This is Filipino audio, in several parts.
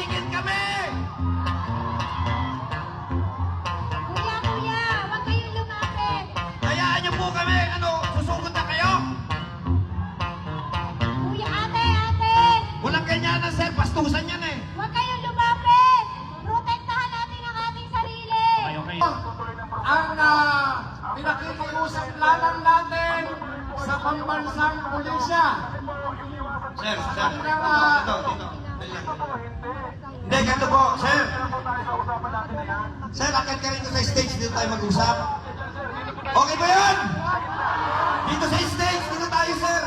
patahimigin kami! Kuya, huwag kayong lumapit. Hayaan niyo po kami! Susugod na kayo? Kuya, ate! Walang ganyanan, sir. Pastusan yan eh. Huwag kayong lumapit. Protektahan natin ang ating sarili. Okay. Ang pinakikiusap lamang natin sa pambansang pulisya. Sir. Dito. Hindi, ganito po, sir. Sir, akit ka rin sa stage. Dito tayo mag-usap. Okay ba yan? Dito sa stage. Dito tayo, sir.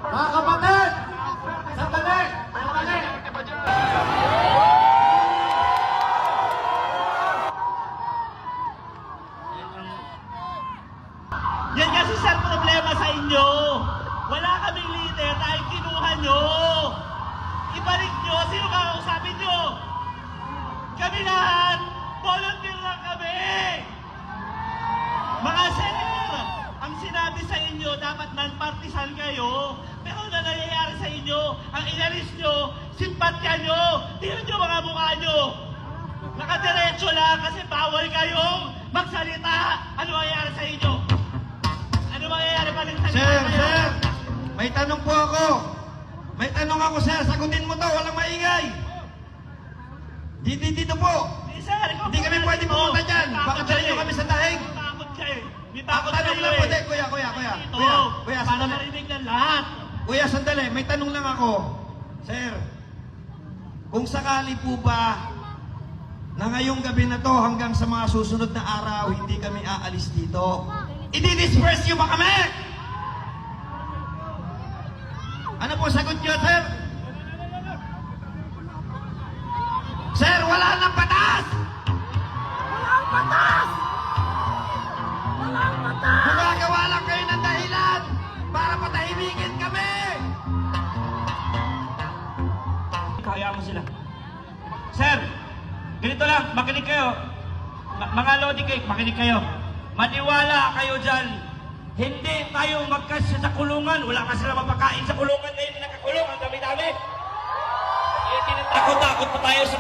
Mga kapatid! Sandali! Yan kasi sir problema sa inyo. Wala kaming leader dahil kinuha nyo. Ibalik nyo. Sino kakausapin nyo? Kami lahat. Volunteer lang kami. Mga sir, ang sinabi sa inyo, dapat non-partisan kayo. Pero na nangyayari sa inyo, ang inalis nyo, simpatya nyo. Tingnan nyo mga mukha nyo. Nakadiretso lang kasi bawal kayong magsalita. Ano mangyayari sa inyo? Ano mangyayari pa rin sa inyo? Sir. May tanong po ako. May tanong ako, sir. Sagutin mo to. Walang maingay. Dito po. Hindi kami pwede pumunta dyan. Baka dali nyo kami sa dahig. Takot ka eh. May Ang takot tanong kayo lang eh. po, kuya, Para sandali. marinig ng lahat. Kuya, sandali. May tanong lang ako. Sir, kung sakali po ba na ngayong gabi na to hanggang sa mga susunod na araw, hindi kami aalis dito, i-disperse nyo ba kami? Ano po sagot nyo, sir? Sir, wala nang batas! Gumagawa lang kayo ng dahilan para patahimigin kami! Kaya mo sila. Sir, ganito lang, makinig kayo. Mga Lodi Cake, makinig kayo. Maniwala kayo dyan. Hindi tayo magkasya sa kulungan. Wala ka sila mapakain sa kulungan na yun nakakulong. Ang dami-dami. Eh, tinatakot-takot pa tayo sa...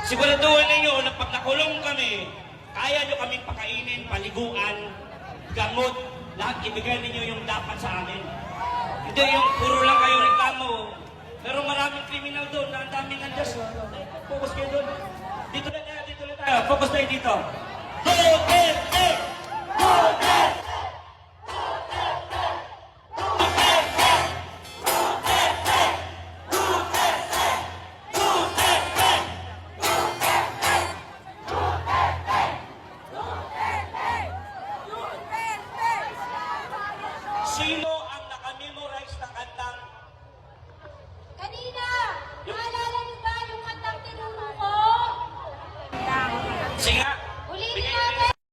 Siguraduhin ninyo na pag nakulong kami, kaya nyo kaming pakainin, paliguan, gamot, lahat ibigay ninyo yung dapat sa amin. Hindi yung puro lang kayo reklamo. Pero maraming kriminal doon na ang daming andas. Focus kayo doon. Dito na tayo. Focus tayo dito. Sino ang nakamemorize ng kantang? Kanina, naalala niyo ba yung kantang tinuro ko? Sige nga.